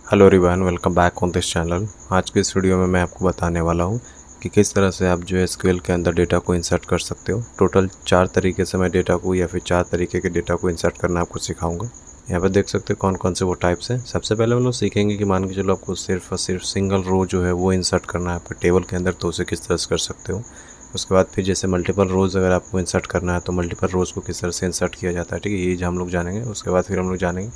Hello everyone, welcome back on this channel. आज के इस वीडियो में मैं आपको बताने वाला हूँ कि किस तरह से आप जो है एसक्यूएल के अंदर डेटा को इंसर्ट कर सकते हो। टोटल 4 तरीके से मैं डेटा को या फिर 4 तरीके के डेटा को इंसर्ट करना आपको सिखाऊंगा। यहाँ पर देख सकते हो कौन कौन से वो टाइप्स हैं। सबसे पहले हम लोग सीखेंगे कि मान के चलो आपको सिर्फ और सिर्फ सिंगल रो जो है वो इंसर्ट करना है आपके टेबल के अंदर, तो उसे किस तरह से कर सकते हो। उसके बाद फिर जैसे मल्टीपल रोज़ अगर आपको इंसर्ट करना है तो मल्टीपल रोज़ को किस तरह से इंसर्ट किया जाता है, ठीक है, ये जो हम लोग जानेंगे। उसके बाद फिर हम लोग जानेंगे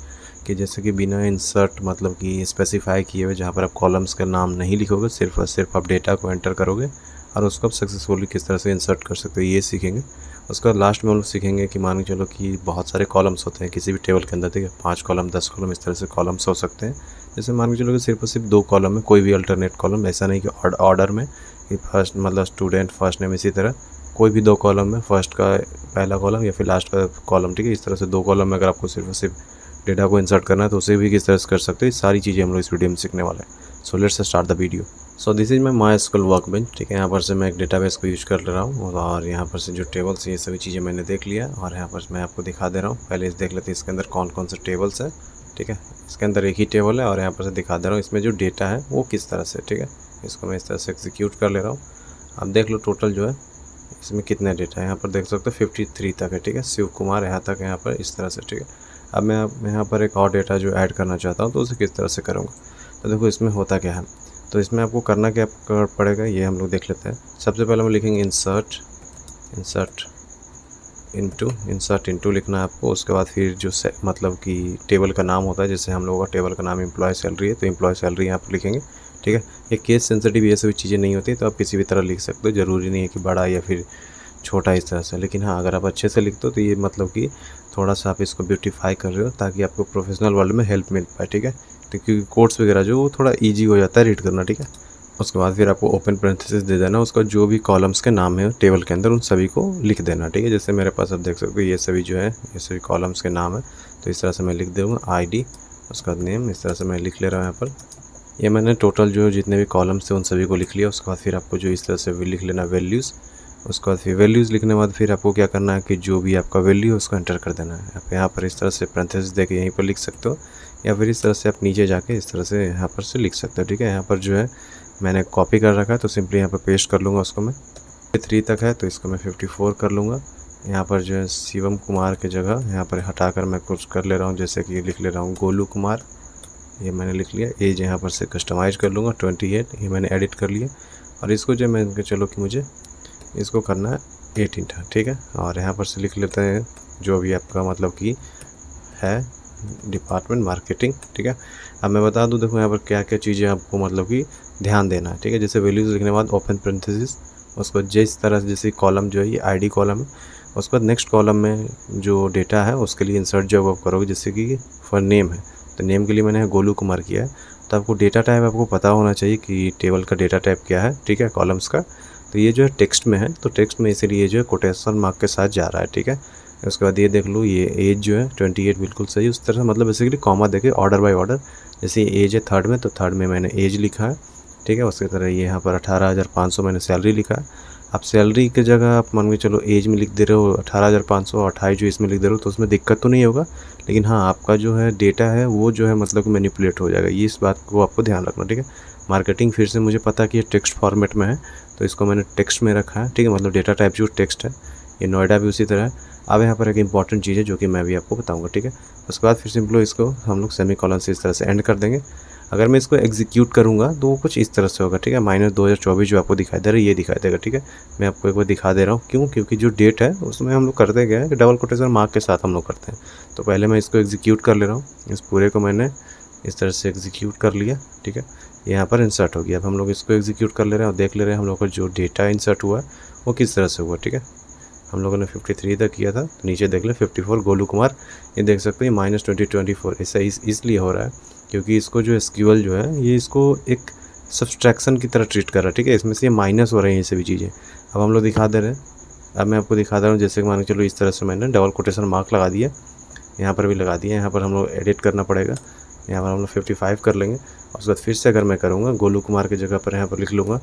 कि जैसे कि बिना इंसर्ट मतलब कि स्पेसिफाई किए हुए जहाँ पर आप कॉलम्स का नाम नहीं लिखोगे, सिर्फ और सिर्फ आप डेटा को एंटर करोगे और उसको आप सक्सेसफुली किस तरह से इंसर्ट कर सकते हो, ये सीखेंगे। उसके बाद लास्ट में हम लोग सीखेंगे कि मान के चलो कि बहुत सारे कॉलम्स होते हैं किसी भी टेबल के अंदर, ठीक है, 5 कॉलम 10 कॉलम इस तरह से कॉलम्स हो सकते हैं। जैसे मान के चलो कि सिर्फ और सिर्फ 2 कॉलम है, कोई भी अल्टरनेट कॉलम, ऐसा नहीं कि ऑर्डर में कि फर्स्ट मतलब स्टूडेंट फर्स्ट नेम, इसी तरह कोई भी 2 कॉलम में फर्स्ट का पहला कॉलम या फिर लास्ट का कॉलम, ठीक है, इस तरह से 2 कॉलम में अगर आपको सिर्फ और सिर्फ डेटा को इंसर्ट करना है तो उसे भी किस तरह से कर सकते हो। ये सारी चीज़ें हम लोग इस वीडियो में सीखने वाले हैं। So let's start the video. So this is my MySQL workbench, ठीक है। यहाँ पर से मैं एक डेटाबेस को यूज कर ले रहा हूँ और यहाँ पर से जो टेबल्स ये सभी चीज़ें मैंने देख लिया और यहाँ पर मैं आपको दिखा दे रहा हूँ। पहले इस देख लेते हैं इसके अंदर कौन कौन से टेबल्स हैं, ठीक है। इसके अंदर एक ही टेबल है और यहाँ पर से दिखा दे रहा हूँ इसमें जो डेटा है वो किस तरह से, ठीक है। इसको मैं इस तरह से एग्जीक्यूट कर ले रहा हूँ। आप देख लो टोटल जो है इसमें कितना डेटा है। यहाँ पर देख सकते हो 53 तक है, ठीक है। शिव कुमार यहाँ तक है, यहाँ पर इस तरह से, ठीक है। अब मैं यहाँ पर एक और डेटा जो ऐड करना चाहता हूँ तो उसे किस तरह से करूँगा। तो देखो इसमें होता क्या है, तो इसमें आपको करना क्या पड़ेगा ये हम लोग देख लेते हैं। सबसे पहले हम लिखेंगे इंसर्ट इनटू लिखना है आपको। उसके बाद फिर जो मतलब कि टेबल का नाम होता है, जैसे हम लोगों का टेबल का नाम एम्प्लॉय सैलरी है तो एम्प्लॉय सैलरी यहाँ पर लिखेंगे, ठीक है। ये केस सेंसिटिव ये सभी चीज़ें नहीं होती तो आप किसी भी तरह लिख सकते हो, ज़रूरी नहीं है कि बड़ा या फिर छोटा इस तरह से। लेकिन हाँ, अगर आप अच्छे से लिखते हो तो ये मतलब कि थोड़ा सा आप इसको ब्यूटीफाई कर रहे हो ताकि आपको प्रोफेशनल वर्ल्ड में हेल्प मिल पाए, ठीक है। तो क्योंकि कोड्स वगैरह जो वो थोड़ा ईजी हो जाता है रीड करना, ठीक है। उसके बाद फिर आपको ओपन पैरेंथेसिस दे देना, उसका जो भी कॉलम्स के नाम है टेबल के अंदर उन सभी को लिख देना, ठीक है। जैसे मेरे पास आप देख सकते हो ये सभी जो है ये सभी कॉलम्स के नाम है, तो इस तरह से मैं लिख दूँगा ID, उसके बाद नेम, इस तरह से मैं लिख ले रहा हूँ यहाँ पर। ये मैंने टोटल जो जितने भी कॉलम्स थे उन सभी को लिख लिया। उसके बाद फिर आपको जो इस तरह से लिख लेना वैल्यूज़। उसके बाद फिर वैल्यूज़ लिखने के बाद फिर आपको क्या करना है कि जो भी आपका वैल्यू है उसको एंटर कर देना है। आप यहाँ पर इस तरह से पैरेंथेसिस देके यहीं पर लिख सकते हो या फिर इस तरह से आप नीचे जाके इस तरह से यहाँ पर से लिख सकते हो, ठीक है। यहाँ पर जो है मैंने कॉपी कर रखा है तो सिंपली यहाँ पर पेस्ट कर लूँगा उसको मैं। 3 तक है तो इसको मैं 54 कर लूँगा। यहाँ पर जो है शिवम कुमार की जगह यहाँ पर हटाकर मैं कुछ कर ले रहा हूँ, जैसे कि लिख ले रहा हूँ गोलू कुमार, ये मैंने लिख लिया। एज यहाँ पर से कस्टमाइज़ कर लूँगा 28, ये मैंने एडिट कर लिया। और इसको जो मैं चलो कि मुझे इसको करना है 18 था, ठीक है। और यहाँ पर से लिख लेते हैं जो भी आपका मतलब कि है डिपार्टमेंट मार्केटिंग, ठीक है। अब मैं बता दूं, देखो यहाँ पर क्या क्या चीज़ें आपको मतलब कि ध्यान देना है, ठीक है। जैसे वैल्यूज़ लिखने के बाद ओपन पैरेंथेसिस, उसको जिस तरह से जैसे कॉलम जो है ये ID कॉलम है, उसके बाद नेक्स्ट कॉलम में जो डेटा है उसके लिए इंसर्ट जो आप करोगे, जैसे कि फॉर नेम है तो नेम के लिए मैंने गोलू कुमार किया है। तो आपको डेटा टाइप आपको पता होना चाहिए कि टेबल का डेटा टाइप क्या है, ठीक है, कॉलम्स का। तो ये जो है टेक्स्ट में है तो टेक्स्ट में इसीलिए जो है कोटेशन मार्क के साथ जा रहा है, ठीक है। उसके बाद ये देख लो ये एज जो है 28 बिल्कुल सही, उस तरह मतलब बेसिकली कॉमा देके ऑर्डर बाय ऑर्डर, जैसे एज है 3rd में तो 3rd में मैंने एज लिखा है, ठीक है। उसकी तरह ये यहाँ पर 18,500 मैंने सैलरी लिखा है। आप सैलरी की जगह आप मान के चलो एज में लिख दे रहे हो 18,500, 28 जो इसमें लिख दे रहे हो तो उसमें दिक्कत तो नहीं होगा। लेकिन हाँ, आपका जो है डेटा है वो जो है मतलब कि मैनिपुलेट हो जाएगा, ये इस बात को आपको ध्यान रखना, ठीक है। मार्केटिंग फिर से मुझे पता कि ये टेक्स्ट फॉर्मेट में है तो इसको मैंने टेक्स्ट में रखा है, ठीक है, मतलब डेटा टाइप जो टेक्स्ट है। ये नोएडा भी उसी तरह है। अब यहाँ पर एक इंपॉर्टेंट चीज़ है जो कि मैं भी आपको बताऊँगा, ठीक है। उसके बाद फिर सिंपल इसको हम लोग सेमीकोलन से इस तरह से एंड कर देंगे। अगर मैं इसको एग्जीक्यूट करूँगा तो वो कुछ इस तरह से होगा, ठीक है। -2024 जो आपको दिखाई दे रहा है ये दिखाई देगा, ठीक है। मैं आपको एक बार दिखा दे रहा हूँ क्यों, क्योंकि जो डेट है उसमें हम लोग करते क्या है कि डबल कोटेशन मार्क के साथ हम लोग करते हैं। तो पहले मैं इसको एग्जीक्यूट कर ले रहा हूँ, इस पूरे को मैंने इस तरह से एग्जीक्यूट कर लिया, ठीक है। यहाँ पर इंसर्ट हो गया। अब हम लोग इसको एग्जीक्यूट कर ले रहे हैं और देख ले रहे हैं हम लोग का जो डेटा इंसर्ट हुआ है वो किस तरह से हुआ, ठीक है। हम लोगों ने 53 तक किया था, नीचे देख ले 54 गोलू कुमार, ये देख सकते हैं -2024। ऐसा इसलिए हो रहा है क्योंकि इसको जो एसक्यूएल जो है ये इसको एक सब्सट्रैक्शन की तरह ट्रीट कर रहा है, ठीक है। इसमें से ये माइनस हो रहे हैं ये सभी चीज़ें। अब हम लोग दिखा दे रहे हैं, अब मैं आपको दिखा दे रहा हूँ, जैसे कि मान के चलो इस तरह से मैंने डबल कोटेशन मार्क लगा दिया, यहाँ पर भी लगा दिया। यहाँ पर हम लोग एडिट करना पड़ेगा, यहाँ पर हम लोग 55 कर लेंगे। और उसके बाद फिर से अगर मैं करूँगा गोलू कुमार की जगह पर यहाँ पर लिख लूँगा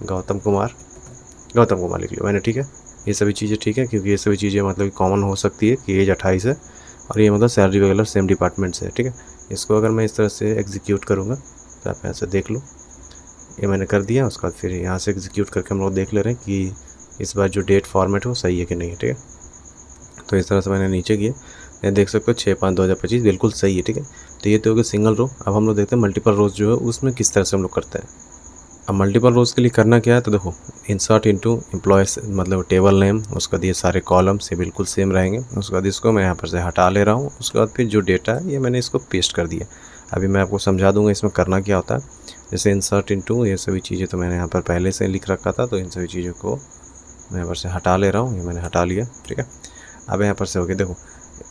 गौतम कुमार लिख लिया मैंने, ठीक है। ये सभी चीज़ें ठीक है क्योंकि ये सभी चीज़ें मतलब कॉमन हो सकती है कि एज 28 है। और ये मतलब सैलरी वगैरह सेम डिपार्टमेंट से है, ठीक है। इसको अगर मैं इस तरह से एग्जीक्यूट करूँगा तो आप यहाँ से देख लो, ये मैंने कर दिया। उसके बाद फिर यहाँ से एग्जीक्यूट करके हम लोग देख ले रहे हैं कि इस बार जो डेट फॉर्मेट हो सही है कि नहीं है, ठीक है। तो इस तरह से मैंने नीचे किया, ये देख सकते हो 6/5/2025 बिल्कुल सही है, ठीक है। तो ये तो हो गया सिंगल रो। अब हम लोग देखते हैं मल्टीपल रोज जो है उसमें किस तरह से हम लोग करते हैं। अब मल्टीपल रोज के लिए करना क्या है, तो देखो इंसर्ट इनटू एम्प्लॉयज मतलब टेबल नेम, उसके बाद ये सारे कॉलम्स ये बिल्कुल सेम रहेंगे। उसके बाद इसको मैं यहाँ पर से हटा ले रहा हूँ। उसके बाद फिर जो डेटा है ये मैंने इसको पेस्ट कर दिया। अभी मैं आपको समझा दूंगा इसमें करना क्या होता है। जैसे इंसर्ट इनटू ये सभी चीज़ें तो मैंने यहाँ पर पहले से लिख रखा था, तो इन सभी चीज़ों को मैं यहाँ पर से हटा ले रहा हूँ। ये मैंने हटा लिया, ठीक है। अब यहाँ पर से हो गया, देखो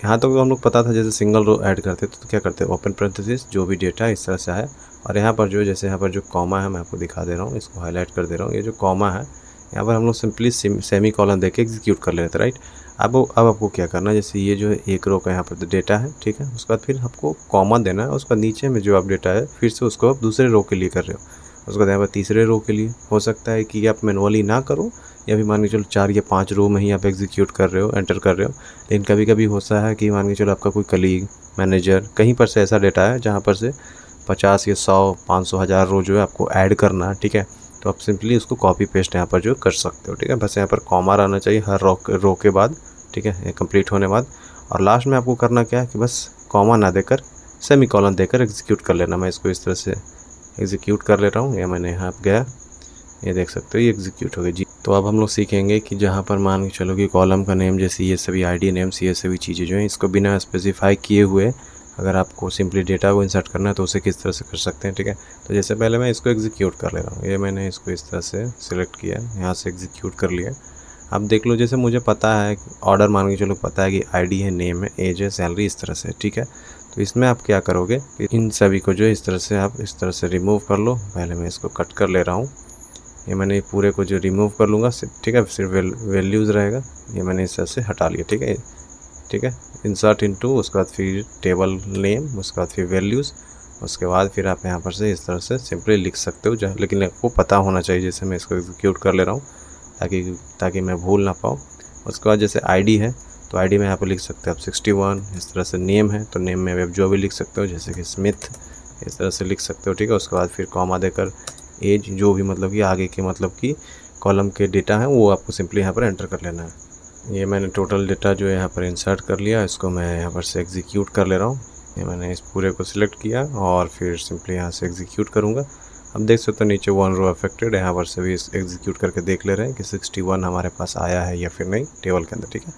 यहाँ तक तो हम लोग पता था जैसे सिंगल रो ऐड करते तो क्या करते हैं, ओपन पैरेंथेसिस जो भी डेटा इस तरह से है। और यहाँ पर जो जैसे यहाँ पर जो कॉमा है मैं आपको दिखा दे रहा हूँ, इसको हाईलाइट कर दे रहा हूँ। ये जो कॉमा है यहाँ पर हम लोग सिंपली सेमी कॉलन देके एग्जीक्यूट कर लेते हैं, राइट। अब आपको क्या करना है, जैसे ये जो एक रो का यहाँ पर डेटा है, ठीक है। उसके बाद फिर आपको कॉमा देना है। उसके बाद नीचे में जो आप डेटा है फिर से उसको आप दूसरे रो के लिए कर रहे हो। उसके बाद यहाँ पर तीसरे रो के लिए हो सकता है कि आप मैनुअली ना करो, या फिर मान के चलो 4 या 5 रो में ही आप एग्जीक्यूट कर रहे हो, एंटर कर रहे हो। लेकिन कभी कभी होता है कि मान के चलो आपका कोई कलीग मैनेजर कहीं पर से ऐसा डेटा है जहाँ पर से 50 या 100 500 1000 रो जो है आपको ऐड करना है, ठीक है। तो आप सिंपली उसको कॉपी पेस्ट यहाँ पर जो कर सकते हो, ठीक है। बस यहाँ पर कॉमा रहना चाहिए हर रो के बाद, ठीक है, ये कंप्लीट होने बाद। और लास्ट में आपको करना क्या है कि बस कॉमा ना देकर सेमी कॉलन देकर एग्जीक्यूट कर लेना। मैं इसको इस तरह से एग्जीक्यूट कर ले रहा हूँ। या मैंने यहाँ गया, ये देख सकते हो ये एग्जीक्यूट हो गया जी। तो अब हम लोग सीखेंगे कि जहाँ पर मान के चलो कि कॉलम का नेम जैसे ये सभी आईडी नेम्स ये सभी चीज़ें जो हैं इसको बिना स्पेसिफाई किए हुए अगर आपको सिंपली डेटा को इंसर्ट करना है तो उसे किस तरह से कर सकते हैं, ठीक है। तो जैसे पहले मैं इसको एग्जीक्यूट कर ले रहा हूँ। ये मैंने इसको इस तरह से सिलेक्ट किया, यहाँ से एग्जीक्यूट कर लिया। अब देख लो जैसे मुझे पता है ऑर्डर मान के चलो पता है कि आईडी है, नेम है, एज है, सैलरी इस तरह से, ठीक है। तो इसमें आप क्या करोगे कि इन सभी को जो इस तरह से आप इस तरह से रिमूव कर लो। पहले मैं इसको कट कर ले रहा हूँ। ये मैंने पूरे को जो रिमूव कर लूँगा, ठीक है, सिर्फ वैल्यूज़ रहेगा। ये मैंने इस तरह से हटा लिया, ठीक है, ठीक है। इंसर्ट इनटू, उसके बाद फिर टेबल नेम, उसके बाद फिर वैल्यूज़, उसके बाद फिर आप यहाँ पर से इस तरह से सिंपली लिख सकते हो जहाँ, लेकिन आपको पता होना चाहिए। जैसे मैं इसको एग्जीक्यूट कर ले रहा हूँ ताकि मैं भूल ना पाऊँ। उसके बाद जैसे आईडी है तो आईडी में यहाँ पर लिख सकते हो आप 61। इस तरह से नेम है तो नेम में आप जो भी लिख सकते हो, जैसे कि स्मिथ इस तरह से लिख सकते हो, ठीक है। उसके बाद फिर कॉमा देकर एज जो भी मतलब कि आगे के मतलब कि कॉलम के डेटा है वो आपको सिंपली यहाँ पर एंटर कर लेना है। ये मैंने टोटल डेटा जो है यहाँ पर इंसर्ट कर लिया। इसको मैं यहाँ पर से एग्जीक्यूट कर ले रहा हूँ। ये मैंने इस पूरे को सिलेक्ट किया और फिर सिंपली यहाँ से एग्जीक्यूट करूँगा। अब देख सकते हो नीचे 1 रो अफेक्टेड, यहाँ पर से भी एग्जीक्यूट करके देख ले रहे हैं कि 61 हमारे पास आया है या फिर नहीं टेबल के अंदर, ठीक है।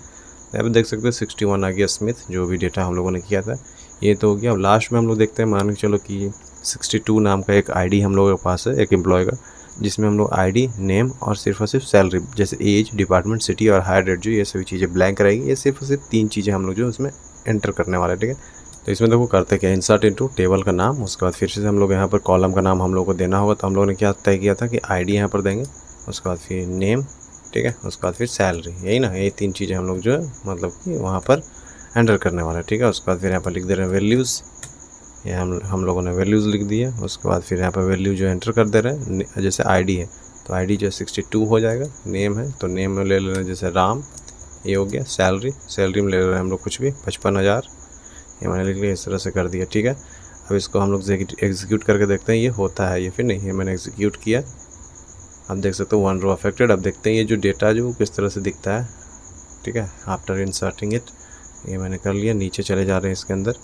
यहाँ पर देख सकते हो 61 आ गया स्मिथ, जो भी डेटा हम लोगों ने किया था ये तो हो गया। अब लास्ट में हम लोग देखते हैं, मान के चलो कि 62 नाम का एक आईडी हम लोगों के पास है एक एम्प्लॉय का, जिसमें हम लोग आईडी, नेम और सिर्फ सैलरी जैसे एज, डिपार्टमेंट, सिटी और हायर रेट जो ये सभी चीज़ें ब्लैंक रहेगी। ये सिर्फ 3 चीज़ें हम लोग जो उसमें एंटर करने वाले हैं, ठीक है। तो इसमें देखो करते क्या, इंसर्ट इनटू टेबल का नाम, उसके बाद फिर से हम लोग यहाँ पर कॉलम का नाम हम लोग को देना होगा। तो हम लोगों ने क्या तय किया था कि आईडी यहाँ पर देंगे, उसके बाद फिर नेम, ठीक है, उसके बाद फिर सैलरी, यही ना, ये 3 चीज़ें हम लोग जो है मतलब कि वहाँ पर एंटर करने वाले, ठीक है। उसके बाद फिर यहाँ पर लिख दे रहे हैं वैल्यूज़, ये हम लोगों ने वैल्यूज़ लिख दिया। उसके बाद फिर यहाँ पर वैल्यू जो एंटर कर दे रहे हैं। जैसे आईडी है तो आईडी जो 62 हो जाएगा। नेम है तो नेम में ले रहे हैं जैसे राम, ये हो गया। सैलरी में ले रहे हैं हम लोग कुछ भी 55,000, ये मैंने लिख लिया, इस तरह से कर दिया, ठीक है। अब इसको हम लोग एग्जीक्यूट करके देखते हैं ये होता है या फिर नहीं। ये मैंने एग्जीक्यूट किया, अब देख सकते हो 1 रो अफेक्टेड। अब देखते हैं ये जो डेटा जो किस तरह से दिखता है, ठीक है, आफ्टर इंसर्टिंग इट। ये मैंने कर लिया, नीचे चले जा रहे हैं इसके अंदर।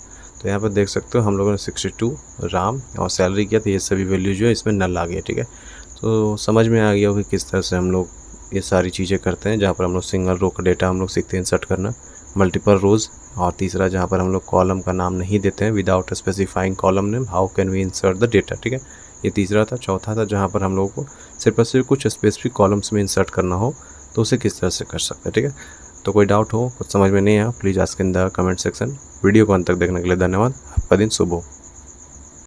तो यहाँ पर देख सकते हो हम लोगों ने 62 राम और सैलरी किया, तो ये सभी वैल्यू जो है इसमें नल आ गया, ठीक है। तो समझ में आ गया हो कि किस तरह से हम लोग ये सारी चीज़ें करते हैं, जहाँ पर हम लोग सिंगल रो का डेटा हम लोग सीखते हैं इंसर्ट करना, मल्टीपल रोज़। और तीसरा जहाँ पर हम लोग कॉलम का नाम नहीं देते हैं, without specifying column name, how can we insert the data, ठीक है। ये तीसरा था। चौथा था जहाँ पर हम लोगों को सिर्फ और सिर्फ कुछ स्पेसिफिक कॉलम्स में इंसर्ट करना हो तो उसे किस तरह से कर सकते हैं, ठीक है। तो कोई डाउट हो, कुछ समझ में नहीं आया, please ask in the comment section. Video को अंत तक देखने के लिए धन्यवाद। आपका दिन शुभ हो।